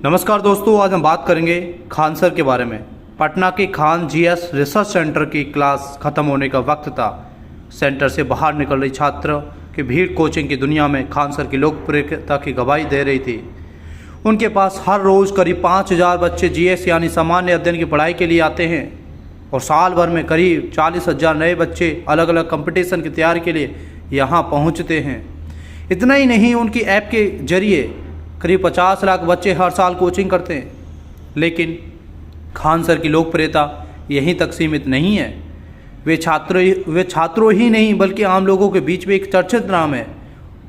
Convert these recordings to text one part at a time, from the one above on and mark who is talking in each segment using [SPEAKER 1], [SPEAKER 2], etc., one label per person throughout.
[SPEAKER 1] नमस्कार दोस्तों, आज हम बात करेंगे खान सर के बारे में। पटना के खान जीएस रिसर्च सेंटर की क्लास खत्म होने का वक्त था। सेंटर से बाहर निकल रही छात्र की भीड़ कोचिंग की दुनिया में खान सर की लोकप्रियता की गवाही दे रही थी। उनके पास हर रोज़ करीब 5000 बच्चे जीएस यानी सामान्य अध्ययन की पढ़ाई के लिए आते हैं और साल भर में करीब 40,000 नए बच्चे अलग अलग कंपटीशन की तैयारी के लिए यहाँ पहुँचते हैं। इतना ही नहीं, उनकी ऐप के जरिए करीब 50 लाख बच्चे हर साल कोचिंग करते हैं। लेकिन खान सर की लोकप्रियता यहीं तक सीमित नहीं है। वे छात्रों ही नहीं बल्कि आम लोगों के बीच में एक चर्चित नाम है।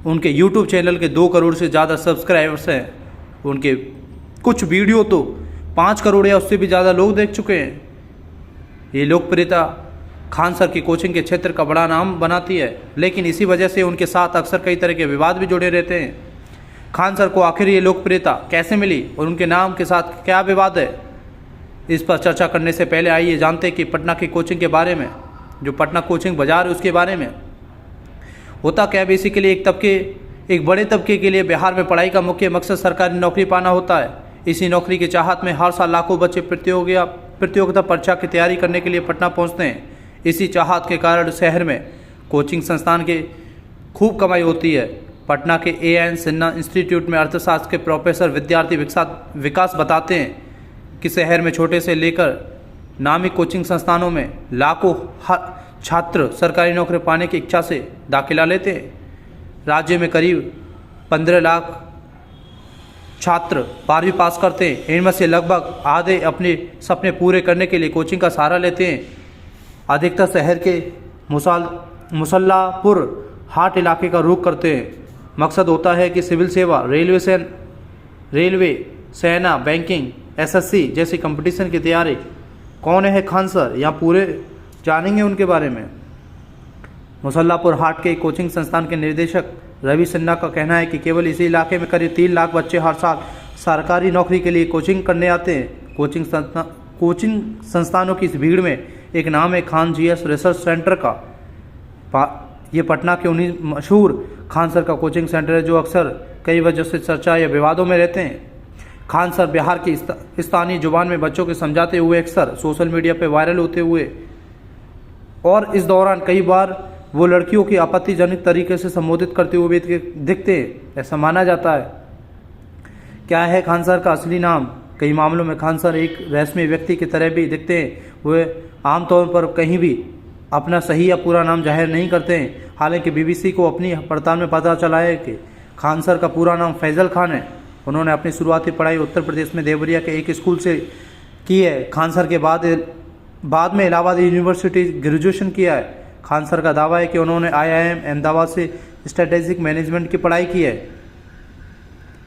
[SPEAKER 1] उनके यूट्यूब चैनल के 2 करोड़ से ज़्यादा सब्सक्राइबर्स हैं। उनके कुछ वीडियो तो 5 करोड़ या उससे भी ज़्यादा लोग देख चुके हैं। ये लोकप्रियता खान सर की कोचिंग के क्षेत्र का बड़ा नाम बनाती है, लेकिन इसी वजह से उनके साथ अक्सर कई तरह के विवाद भी जुड़े रहते हैं। खान सर को आखिर ये लोकप्रियता कैसे मिली और उनके नाम के साथ क्या विवाद है, इस पर चर्चा करने से पहले आइए जानते हैं कि पटना की कोचिंग के बारे में, जो पटना कोचिंग बाजार है उसके बारे में। होता क्या, बेसिकली एक बड़े तबके के लिए बिहार में पढ़ाई का मुख्य मकसद सरकारी नौकरी पाना होता है। इसी नौकरी की चाहत में हर साल लाखों बच्चे प्रतियोगिता परीक्षा की तैयारी करने के लिए पटना पहुँचते हैं। इसी चाहत के कारण शहर में कोचिंग संस्थान के खूब कमाई होती है। पटना के एएन सिन्हा इंस्टीट्यूट में अर्थशास्त्र के प्रोफेसर विद्यार्थी विकास बताते हैं कि शहर में छोटे से लेकर नामी कोचिंग संस्थानों में लाखों छात्र सरकारी नौकरी पाने की इच्छा से दाखिला लेते हैं। राज्य में करीब 15 लाख छात्र 12वीं पास करते हैं। इनमें से लगभग आधे अपने सपने पूरे करने के लिए कोचिंग का सहारा लेते हैं। अधिकतर शहर के मुसल्लापुर हाट इलाके का रुख करते हैं। मकसद होता है कि सिविल सेवा, रेलवे, सेना, बैंकिंग, एसएससी जैसी कंपटीशन की तैयारी। कौन है खान सर, यहाँ पूरे जानेंगे उनके बारे में। मुसल्लापुर हाट के कोचिंग संस्थान के निदेशक रवि सिन्हा का कहना है कि केवल इसी इलाके में करीब 3 लाख बच्चे हर साल सरकारी नौकरी के लिए कोचिंग करने आते हैं। कोचिंग संस्थानों की इस भीड़ में एक नाम है खान जीएस रिसर्च सेंटर का। ये पटना के उन्हीं मशहूर खान सर का कोचिंग सेंटर है जो अक्सर कई वजह से चर्चा या विवादों में रहते हैं। खान सर बिहार की स्थानीय जुबान में बच्चों को समझाते हुए अक्सर सोशल मीडिया पर वायरल होते हुए और इस दौरान कई बार वो लड़कियों की आपत्तिजनक तरीके से संबोधित करते हुए भी दिखते हैं, ऐसा माना जाता है। क्या है खान सर का असली नाम? कई मामलों में खान सर एक रहस्यमय व्यक्ति की तरह भी दिखते हैं। वे आमतौर पर कहीं भी अपना सही या पूरा नाम जाहिर नहीं करते हैं। हालांकि बीबीसी को अपनी पड़ताल में पता चला है कि खान सर का पूरा नाम फैजल खान है। उन्होंने अपनी शुरुआती पढ़ाई उत्तर प्रदेश में देवरिया के एक स्कूल से की है। खान सर के बाद में इलाहाबाद यूनिवर्सिटी ग्रेजुएशन किया है। खान सर का दावा है कि उन्होंने IIM अहमदाबाद से स्ट्रेटेजिक मैनेजमेंट की पढ़ाई की है।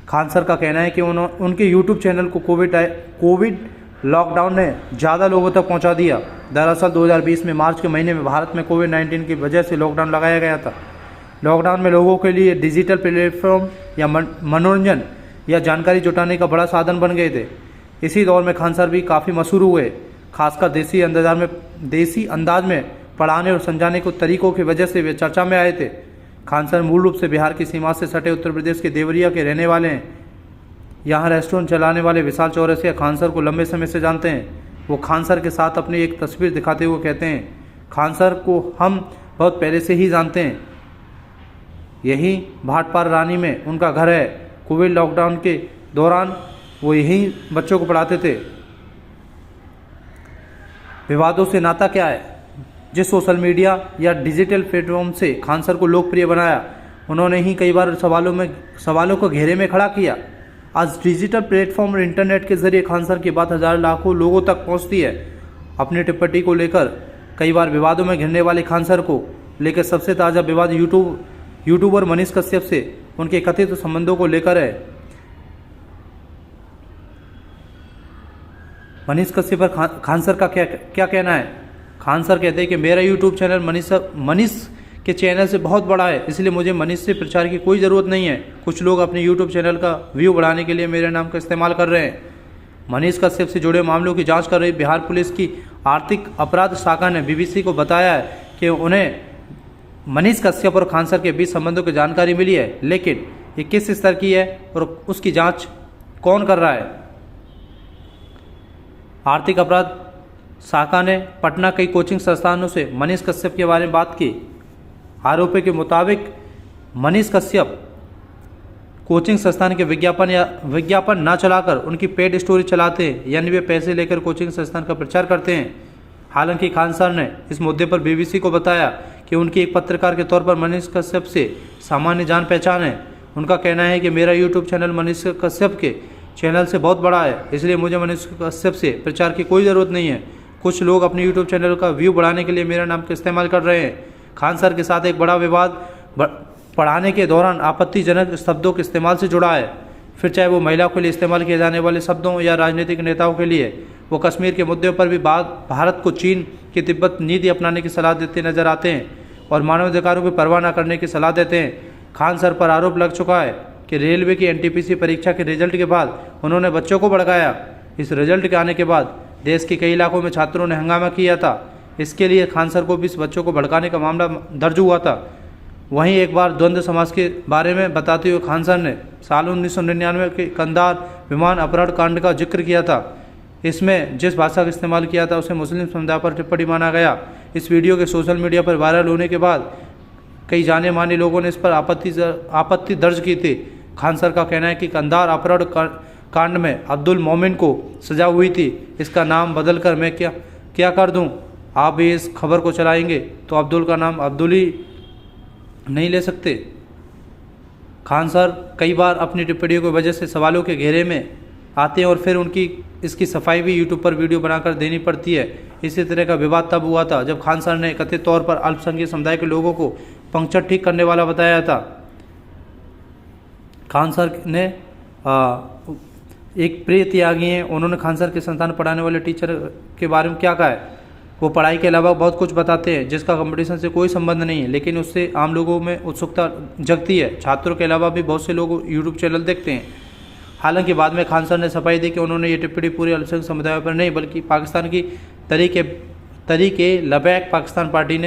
[SPEAKER 1] खान सर का कहना है कि उनके यूट्यूब चैनल को कोविड लॉकडाउन ने ज़्यादा लोगों तक पहुंचा दिया। दरअसल 2020 में मार्च के महीने में भारत में कोविड-19 की वजह से लॉकडाउन लगाया गया था। लॉकडाउन में लोगों के लिए डिजिटल प्लेटफॉर्म या मनोरंजन या जानकारी जुटाने का बड़ा साधन बन गए थे। इसी दौर में खान सर भी काफ़ी मशहूर हुए, खासकर देसी अंदाज में पढ़ाने और समझाने के तरीकों की वजह से वे चर्चा में आए थे। खान सर मूल रूप से बिहार की सीमा से सटे उत्तर प्रदेश के देवरिया के रहने वाले हैं। यहाँ रेस्टोरेंट चलाने वाले विशाल चौरसिया खान सर को लंबे समय से जानते हैं। वो खान सर के साथ अपनी एक तस्वीर दिखाते हुए कहते हैं, खान सर को हम बहुत पहले से ही जानते हैं। यही भाटपार रानी में उनका घर है। कोविड लॉकडाउन के दौरान वो यहीं बच्चों को पढ़ाते थे। विवादों से नाता क्या है? जिस सोशल मीडिया या डिजिटल प्लेटफॉर्म से खान सर को लोकप्रिय बनाया, उन्होंने ही कई बार सवालों को घेरे में खड़ा किया। आज डिजिटल प्लेटफॉर्म और इंटरनेट के जरिए खान सर की बात हज़ार लाखों लोगों तक पहुंचती है। अपनी टिप्पणी को लेकर कई बार विवादों में घिरने वाले खान सर को लेकर सबसे ताज़ा विवाद यूट्यूबर मनीष कश्यप से उनके कथित संबंधों को लेकर है। मनीष कश्यप पर खान सर का क्या कहना है? खान सर कहते हैं कि मेरा यूट्यूब चैनल मनीष के चैनल से बहुत बड़ा है, इसलिए मुझे मनीष से प्रचार की कोई ज़रूरत नहीं है। कुछ लोग अपने यूट्यूब चैनल का व्यू बढ़ाने के लिए मेरे नाम का इस्तेमाल कर रहे हैं। मनीष कश्यप से जुड़े मामलों की जांच कर रही बिहार पुलिस की आर्थिक अपराध शाखा ने बीबीसी को बताया है कि उन्हें मनीष कश्यप और खान सर के बीच संबंधों की जानकारी मिली है, लेकिन ये किस स्तर की है और उसकी जांच कौन कर रहा है? आर्थिक अपराध शाखा ने पटना कई कोचिंग संस्थानों से मनीष कश्यप के बारे में बात की। आरोपी के मुताबिक मनीष कश्यप कोचिंग संस्थान के विज्ञापन न चलाकर उनकी पेड स्टोरी चलाते हैं, यानी वे पैसे लेकर कोचिंग संस्थान का प्रचार करते हैं। हालांकि खान सर ने इस मुद्दे पर बीबीसी को बताया कि उनकी एक पत्रकार के तौर पर मनीष कश्यप से सामान्य जान पहचान है। उनका कहना है कि मेरा यूट्यूब चैनल मनीष कश्यप के चैनल से बहुत बड़ा है, इसलिए मुझे मनीष कश्यप से प्रचार की कोई ज़रूरत नहीं है। कुछ लोग अपने यूट्यूब चैनल का व्यू बढ़ाने के लिए मेरा नाम का इस्तेमाल कर रहे हैं। खान सर के साथ एक बड़ा विवाद पढ़ाने के दौरान आपत्तिजनक शब्दों के इस्तेमाल से जुड़ा है, फिर चाहे वो महिलाओं के लिए इस्तेमाल किए जाने वाले शब्दों या राजनीतिक नेताओं के लिए। वो कश्मीर के मुद्दे पर भी भारत को चीन की तिब्बत नीति अपनाने की सलाह देते नजर आते हैं और मानवाधिकारों की परवाह न करने की सलाह देते हैं। खान सर पर आरोप लग चुका है कि रेलवे की एनटीपीसी परीक्षा के रिजल्ट के बाद उन्होंने बच्चों को भड़काया। इस रिजल्ट के आने के बाद देश के कई इलाकों में छात्रों ने हंगामा किया था। इसके लिए खान सर को भी इस बच्चों को भड़काने का मामला दर्ज हुआ था। वहीं एक बार द्वंद्व समाज के बारे में बताते हुए खान सर ने साल 1999 के कंधार विमान अपहरण कांड का जिक्र किया था। इसमें जिस भाषा का इस्तेमाल किया था उसे मुस्लिम समुदाय पर टिप्पणी माना गया। इस वीडियो के सोशल मीडिया पर वायरल होने के बाद कई जाने माने लोगों ने इस पर आपत्ति दर्ज की थी। खान सर का कहना है कि कंधार अपहरण कांड में अब्दुल मोमिन को सजा हुई थी, इसका नाम बदलकर मैं क्या कर दूं? आप भी इस खबर को चलाएंगे तो अब्दुल का नाम अब्दुल ही नहीं ले सकते। खान सर कई बार अपनी टिप्पणियों की वजह से सवालों के घेरे में आते हैं और फिर इसकी सफाई भी यूट्यूब पर वीडियो बनाकर देनी पड़ती है। इसी तरह का विवाद तब हुआ था जब खान सर ने कथित तौर पर अल्पसंख्यक समुदाय के लोगों को पंक्चर ठीक करने वाला बताया था। खान सर ने एक प्रिय त्यागी हैं, उन्होंने खान सर के संतान पढ़ाने वाले टीचर के बारे में क्या कहा है? वो पढ़ाई के अलावा बहुत कुछ बताते हैं जिसका कंपटीशन से कोई संबंध नहीं है, लेकिन उससे आम लोगों में उत्सुकता जगती है। छात्रों के अलावा भी बहुत से लोग यूट्यूब चैनल देखते हैं। हालांकि बाद में खान सर ने सफाई दी कि उन्होंने ये टिप्पणी पूरे अल्पसंख्यक समुदाय पर नहीं बल्कि पाकिस्तान की तरीके लबैक पाकिस्तान पार्टी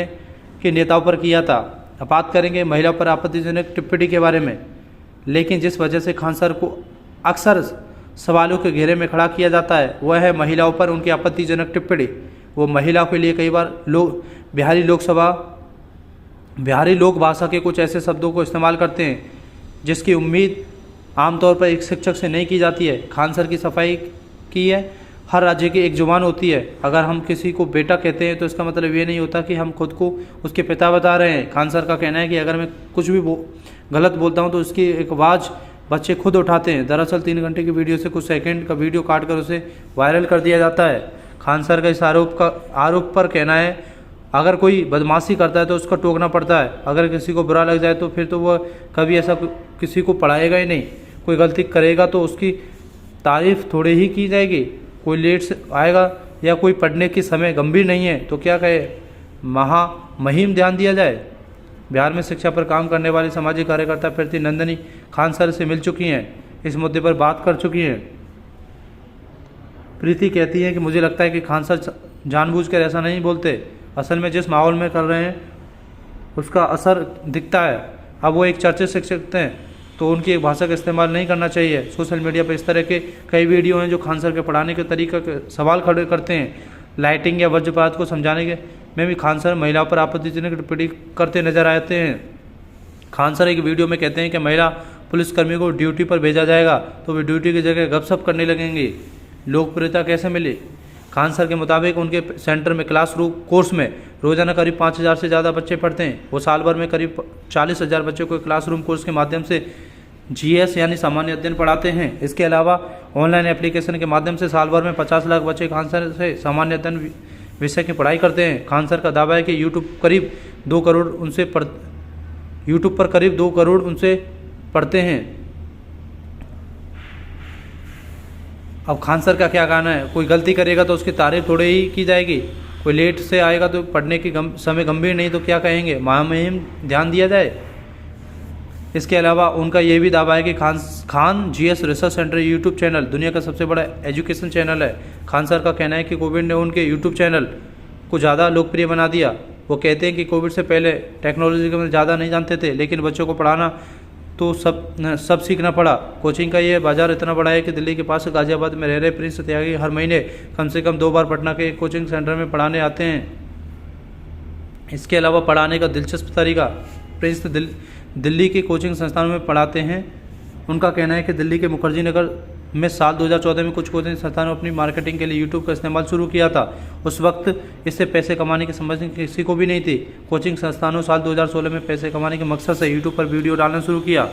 [SPEAKER 1] के नेताओं पर किया था। अब बात करेंगे महिला पर आपत्तिजनक टिप्पणी के बारे में। लेकिन जिस वजह से खान सर को अक्सर सवालों के घेरे में खड़ा किया जाता है वह है महिलाओं पर उनकी आपत्तिजनक टिप्पणी। वो महिलाओं के लिए कई बार बिहारी लोक भाषा के कुछ ऐसे शब्दों को इस्तेमाल करते हैं जिसकी उम्मीद आमतौर पर एक शिक्षक से नहीं की जाती है। खान सर की सफाई की है, हर राज्य की एक जुबान होती है। अगर हम किसी को बेटा कहते हैं तो इसका मतलब ये नहीं होता कि हम खुद को उसके पिता बता रहे हैं। खान सर का कहना है कि अगर मैं कुछ भी गलत बोलता हूँ तो उसकी एक आवाज़ बच्चे खुद उठाते हैं। दरअसल 3 घंटे की वीडियो से कुछ सेकंड का वीडियो काट कर उसे वायरल कर दिया जाता है। खान सर का इस आरोप पर कहना है अगर कोई बदमाशी करता है तो उसका टोकना पड़ता है, अगर किसी को बुरा लग जाए तो फिर तो वह कभी ऐसा किसी को पढ़ाएगा ही नहीं। कोई गलती करेगा तो उसकी तारीफ थोड़ी ही की जाएगी। कोई लेट से आएगा या कोई पढ़ने के समय गंभीर नहीं है तो क्या कहे, मुहिम ध्यान दिया जाए। बिहार में शिक्षा पर काम करने वाली सामाजिक कार्यकर्ता प्रीति नंदनी खान सर से मिल चुकी हैं, इस मुद्दे पर बात कर चुकी हैं। प्रीति कहती हैं कि मुझे लगता है कि खान सर जानबूझकर ऐसा नहीं बोलते, असल में जिस माहौल में कर रहे हैं उसका असर दिखता है। अब वो एक चर्चित शिक्षक हैं तो उनकी एक भाषा का इस्तेमाल नहीं करना चाहिए। सोशल मीडिया पर इस तरह के कई वीडियो हैं जो खान सर के पढ़ाने के तरीके के सवाल खड़े करते हैं। लाइटिंग या वज्रपात को समझाने के में भी खान सर महिलाओं पर आपत्तिजनक टिप्पणी करते नजर आते हैं। खान सर एक वीडियो में कहते हैं कि महिला पुलिसकर्मी को ड्यूटी पर भेजा जाएगा तो वे ड्यूटी की जगह गपशप करने लगेंगे। लोकप्रियता कैसे मिली? खान सर के मुताबिक उनके सेंटर में क्लासरूम कोर्स में रोजाना करीब 5000 से ज़्यादा बच्चे पढ़ते हैं। वो साल भर में करीब 40,000 बच्चों को क्लासरूम कोर्स के माध्यम से GS यानी सामान्य अध्ययन पढ़ाते हैं। इसके अलावा ऑनलाइन एप्लीकेशन के माध्यम से साल भर में 50 लाख बच्चे खान सर से सामान्य अध्ययन विषय की पढ़ाई करते हैं। खान सर का दावा है कि यूट्यूब पर करीब 2 करोड़ उनसे पढ़ते हैं। अब खान सर का क्या कहना है? कोई गलती करेगा तो उसकी तारीफ थोड़ी ही की जाएगी, कोई लेट से आएगा तो पढ़ने की समय गंभीर नहीं तो क्या कहेंगे, मुहिम ध्यान दिया जाए। इसके अलावा उनका यह भी दावा है कि Khan GS research centre YouTube channel दुनिया का सबसे बड़ा एजुकेशन चैनल है। खान सर का कहना है कि कोविड ने उनके यूट्यूब चैनल को ज़्यादा लोकप्रिय बना दिया। वो कहते हैं कि कोविड से पहले टेक्नोलॉजी के बारे में ज़्यादा नहीं जानते थे, लेकिन बच्चों को पढ़ाना तो सब सीखना पड़ा। कोचिंग का ये बाज़ार इतना बड़ा है कि दिल्ली के पास गाज़ियाबाद में रह रहे प्रिंस त्यागी हर महीने कम से कम 2 बार पटना के कोचिंग सेंटर में पढ़ाने आते हैं। इसके अलावा पढ़ाने का दिलचस्प तरीका, प्रिंस दिल्ली के कोचिंग संस्थानों में पढ़ाते हैं। उनका कहना है कि दिल्ली के मुखर्जी नगर में साल 2014 में कुछ कोचिंग संस्थानों अपनी मार्केटिंग के लिए यूट्यूब का इस्तेमाल शुरू किया था। उस वक्त इससे पैसे कमाने की समझ किसी को भी नहीं थी। कोचिंग संस्थानों साल 2016 में पैसे कमाने के मकसद से यूट्यूब पर वीडियो डालना शुरू किया।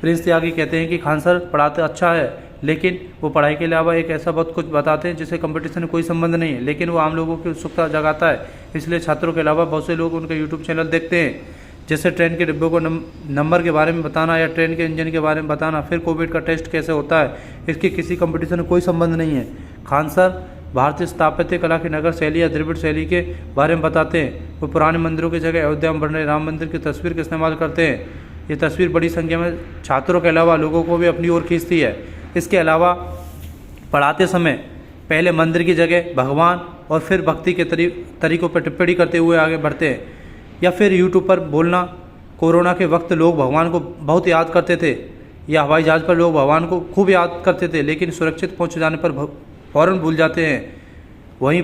[SPEAKER 1] प्रिंस त्यागी कहते हैं कि खान सर पढ़ाते अच्छा है, लेकिन वो पढ़ाई के अलावा एक ऐसा बहुत कुछ बताते हैं जिससे कंपटीशन में कोई संबंध नहीं है, लेकिन वो आम लोगों की उत्सुकता जगाता है। इसलिए छात्रों के अलावा बहुत से लोग उनके यूट्यूब चैनल देखते हैं, जैसे ट्रेन के डिब्बों को नंबर के बारे में बताना या ट्रेन के इंजन के बारे में बताना, फिर कोविड का टेस्ट कैसे होता है। इसकी किसी कंपटीशन में कोई संबंध नहीं है। खान सर भारतीय स्थापत्य कला की नगर शैली या द्रविड़ शैली के बारे में बताते हैं। वो पुराने मंदिरों की जगह अयोध्या में बन रहे राम मंदिर की तस्वीर का इस्तेमाल करते हैं। ये तस्वीर बड़ी संख्या में छात्रों के अलावा लोगों को भी अपनी ओर खींचती है। इसके अलावा पढ़ाते समय पहले मंदिर की जगह भगवान और फिर भक्ति के तरीकों पर टिप्पणी करते हुए आगे बढ़ते हैं, या फिर यूट्यूब पर बोलना। कोरोना के वक्त लोग भगवान को बहुत याद करते थे, या हवाई जहाज़ पर लोग भगवान को खूब याद करते थे, लेकिन सुरक्षित पहुंच जाने पर फ़ौरन भूल जाते हैं। वहीं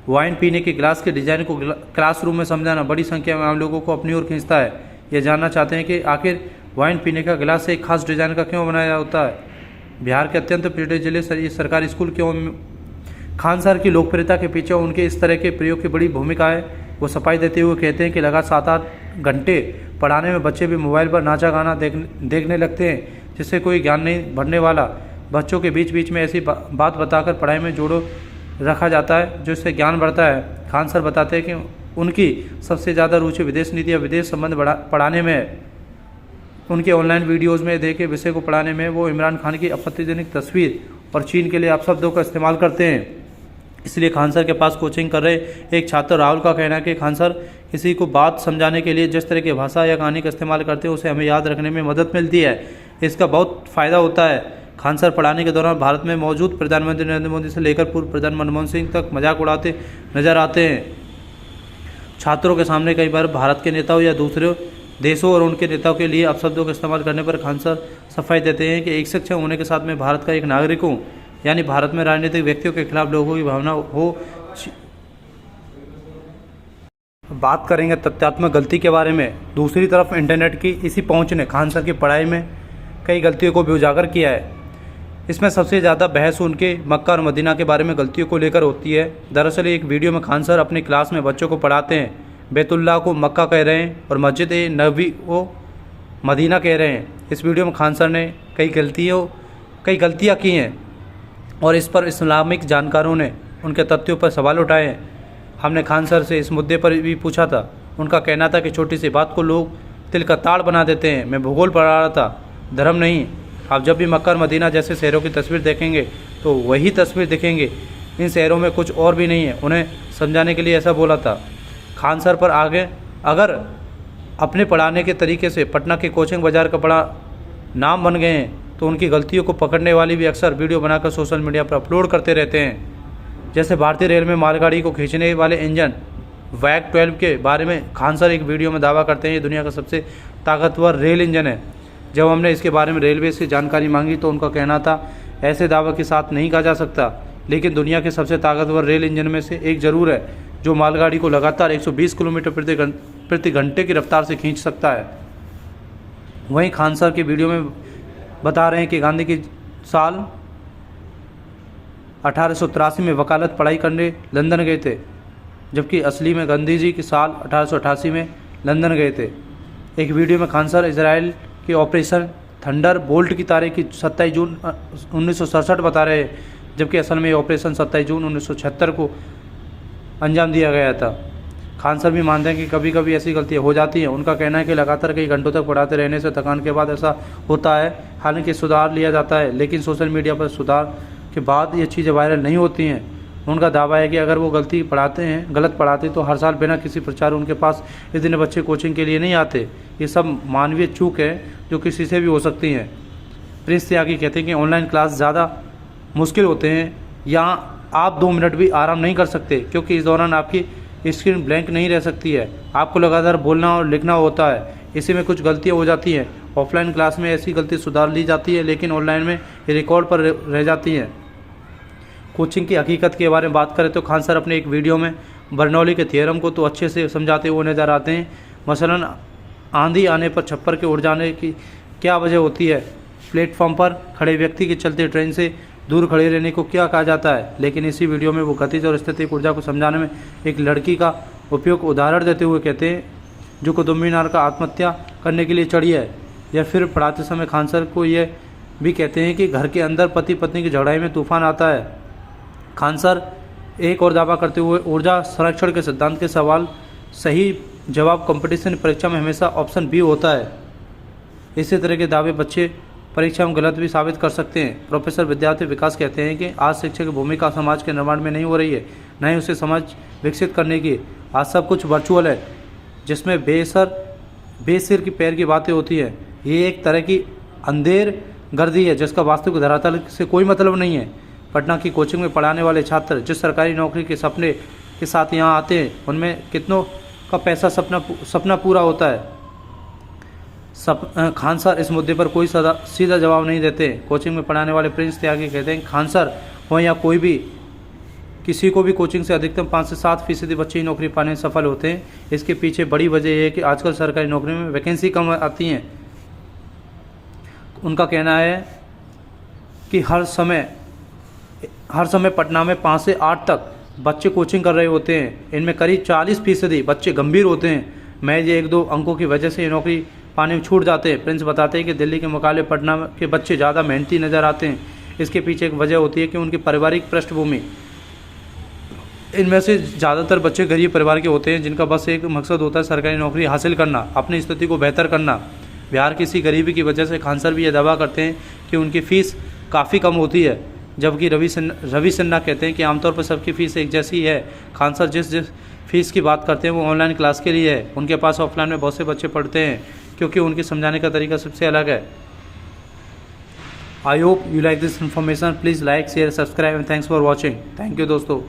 [SPEAKER 1] वाइन पीने के गिलास के डिज़ाइन को क्लासरूम में समझाना बड़ी संख्या में आम लोगों को अपनी ओर खींचता है। ये जानना चाहते हैं कि आखिर वाइन पीने का गिलास एक खास डिज़ाइन का क्यों बनाया होता है। बिहार के अत्यंत पिछड़े जिले सरकारी स्कूल क्यों। खान सर की लोकप्रियता के पीछे उनके इस तरह के प्रयोग की बड़ी भूमिका है। वो सफाई देते हुए कहते हैं कि लगातार 7-8 घंटे पढ़ाने में बच्चे भी मोबाइल पर नाचा गाना देखने लगते हैं, जिससे कोई ज्ञान नहीं बढ़ने वाला। बच्चों के बीच बीच में ऐसी बात बताकर पढ़ाई में जोड़ो रखा जाता है जिससे ज्ञान बढ़ता है। खान सर बताते हैं कि उनकी सबसे ज़्यादा रुचि विदेश नीति या विदेश संबंध पढ़ाने में है। उनके ऑनलाइन वीडियोज़ में देखे विषय को पढ़ाने में वो इमरान खान की आपत्तिजनक तस्वीर और चीन के लिए अपशब्दों का इस्तेमाल करते हैं। इसलिए खान सर के पास कोचिंग कर रहे एक छात्र राहुल का कहना है कि खान सर किसी को बात समझाने के लिए जिस तरह की भाषा या कहानी का इस्तेमाल करते हैं उसे हमें याद रखने में मदद मिलती है। इसका बहुत फ़ायदा होता है। खान सर पढ़ाने के दौरान भारत में मौजूद प्रधानमंत्री नरेंद्र मोदी से लेकर पूर्व प्रधानमंत्री मनमोहन सिंह तक मजाक उड़ाते नजर आते हैं। छात्रों के सामने कई बार भारत के नेताओं या दूसरे देशों और उनके नेताओं के लिए अपशब्दों का इस्तेमाल करने पर खान सर सफाई देते हैं कि एक शिक्षक होने के साथ मैं भारत का एक नागरिक हूँ, यानी भारत में राजनीतिक व्यक्तियों के खिलाफ लोगों की भावना हो। बात करेंगे तथ्यात्मक गलती के बारे में। दूसरी तरफ इंटरनेट की इसी पहुंच ने खान सर की पढ़ाई में कई गलतियों को भी उजागर किया है। इसमें सबसे ज़्यादा बहस उनके मक्का और मदीना के बारे में गलतियों को लेकर होती है। दरअसल एक वीडियो में खान सर अपनी क्लास में बच्चों को पढ़ाते हैं, बैतुल्लाह को मक्का कह रहे हैं और मस्जिद नबवी को मदीना कह रहे हैं। इस वीडियो में खान सर ने कई गलतियाँ की हैं और इस पर इस्लामिक जानकारों ने उनके तथ्यों पर सवाल उठाए हैं। हमने खान सर से इस मुद्दे पर भी पूछा था। उनका कहना था कि छोटी सी बात को लोग तिल का ताड़ बना देते हैं। मैं भूगोल पढ़ा रहा था, धर्म नहीं। आप जब भी मक्का और मदीना जैसे शहरों की तस्वीर देखेंगे तो वही तस्वीर दिखेंगे। इन शहरों में कुछ और भी नहीं है। उन्हें समझाने के लिए ऐसा बोला था। खान सर पर आगे अगर अपने पढ़ाने के तरीके से पटना के कोचिंग बाज़ार का बड़ा नाम बन गए हैं तो उनकी गलतियों को पकड़ने वाली भी अक्सर वीडियो बनाकर सोशल मीडिया पर अपलोड करते रहते हैं। जैसे भारतीय रेल में मालगाड़ी को खींचने वाले इंजन वैग 12 के बारे में खान सर एक वीडियो में दावा करते हैं ये दुनिया का सबसे ताकतवर रेल इंजन है। जब हमने इसके बारे में रेलवे से जानकारी मांगी तो उनका कहना था ऐसे दावे के साथ नहीं कहा जा सकता, लेकिन दुनिया के सबसे ताकतवर रेल इंजन में से एक ज़रूर है जो मालगाड़ी को लगातार 120 किलोमीटर प्रति घंटे की रफ्तार से खींच सकता है। वहीं खान सर की वीडियो में बता रहे हैं कि गांधी की साल 1883 में वकालत पढ़ाई करने लंदन गए थे, जबकि असली में गांधी जी की साल 1888 में लंदन गए थे। एक वीडियो में खान सर इजराइल के ऑपरेशन थंडर बोल्ट की तारीख की 27 जून 1967 बता रहे हैं, जबकि असल में ये ऑपरेशन 27 जून 1976 को अंजाम दिया गया था। खान सर भी मानते हैं कि कभी कभी ऐसी गलतियां हो जाती हैं। उनका कहना है कि लगातार कई घंटों तक पढ़ाते रहने से थकान के बाद ऐसा होता है। हालांकि सुधार लिया जाता है, लेकिन सोशल मीडिया पर सुधार के बाद ये चीज़ें वायरल नहीं होती हैं। उनका दावा है कि अगर वो गलत पढ़ाते तो हर साल बिना किसी प्रचार उनके पास इतने बच्चे कोचिंग के लिए नहीं आते। ये सब मानवीय चूक है जो किसी से भी हो सकती हैं। प्रिंस त्यागी कहते हैं कि ऑनलाइन क्लास ज़्यादा मुश्किल होते हैं। यहाँ आप 2 मिनट भी आराम नहीं कर सकते क्योंकि इस दौरान आपकी स्क्रीन ब्लैंक नहीं रह सकती है। आपको लगातार बोलना और लिखना होता है। इसी में कुछ गलतियाँ हो जाती हैं ऑफलाइन क्लास में ऐसी गलती सुधार ली जाती है, लेकिन ऑनलाइन में ये रिकॉर्ड पर रह जाती है। कोचिंग की हकीकत के बारे में बात करें तो खान सर अपने एक वीडियो में बर्नौली के थियरम को तो अच्छे से समझाते हुए नज़र आते हैं। मसलन आंधी आने पर छप्पर के उड़ जाने की क्या वजह होती है, प्लेटफॉर्म पर खड़े व्यक्ति के चलते ट्रेन से दूर खड़े रहने को क्या कहा जाता है। लेकिन इसी वीडियो में वो गतिज और स्थितिक ऊर्जा को समझाने में एक लड़की का उपयोग उदाहरण देते हुए कहते हैं जो कुतुब मीनार का आत्महत्या करने के लिए चढ़ी है। या फिर पढ़ाते समय खान सर को यह भी कहते हैं कि घर के अंदर पति पत्नी की झगड़ाई में तूफान आता है। खान सर एक और दावा करते हुए ऊर्जा संरक्षण के सिद्धांत के सवाल सही जवाब कंपटीशन परीक्षा में हमेशा ऑप्शन बी होता है। इसी तरह के दावे बच्चे परीक्षा में गलत भी साबित कर सकते हैं। प्रोफेसर विद्यार्थी विकास कहते हैं कि आज शिक्षा की भूमिका समाज के निर्माण में नहीं हो रही है, न ही उसे समाज विकसित करने की। आज सब कुछ वर्चुअल है, जिसमें बेसिर की पैर की बातें होती है। ये एक तरह की अंधेर गर्दी है जिसका वास्तविक धरातल से कोई मतलब नहीं है। पटना की कोचिंग में पढ़ाने वाले छात्र जिस सरकारी नौकरी के सपने के साथ यहाँ आते हैं, उनमें कितनों का पैसा सपना पूरा होता है। खान सर इस मुद्दे पर कोई सीधा जवाब नहीं देते। कोचिंग में पढ़ाने वाले प्रिंस त्यागी कहते हैं खान सर हो या कोई भी, किसी को भी कोचिंग से अधिकतम 5 से 7% बच्चे ही नौकरी पाने में सफल होते हैं। इसके पीछे बड़ी वजह यह है कि आजकल सरकारी नौकरी में वैकेंसी कम आती हैं। उनका कहना है कि हर समय पटना में 5 से 8 तक बच्चे कोचिंग कर रहे होते हैं। इनमें करीब 40% बच्चे गंभीर होते हैं। महज 1-2 अंकों की वजह से ये नौकरी पाने में छूट जाते हैं। प्रिंस बताते हैं कि दिल्ली के मुकाबले पटना के बच्चे ज़्यादा मेहनती नज़र आते हैं। इसके पीछे एक वजह होती है कि उनकी पारिवारिक पृष्ठभूमि। इनमें से ज़्यादातर बच्चे गरीब परिवार के होते हैं जिनका बस एक मकसद होता है सरकारी नौकरी हासिल करना, अपनी स्थिति को बेहतर करना। बिहार की इसी गरीबी की वजह से खान सर भी यह दावा करते हैं कि उनकी फ़ीस काफ़ी कम होती है, जबकि रवि सिन्हा कहते हैं कि आमतौर पर सबकी फ़ीस एक जैसी है। खान सर जिस फ़ीस की बात करते हैं वो ऑनलाइन क्लास के लिए है। उनके पास ऑफलाइन में बहुत से बच्चे पढ़ते हैं क्योंकि उनके समझाने का तरीका सबसे अलग है। I hope you like this information. Please like, share, subscribe and thanks for watching. Thank you दोस्तों।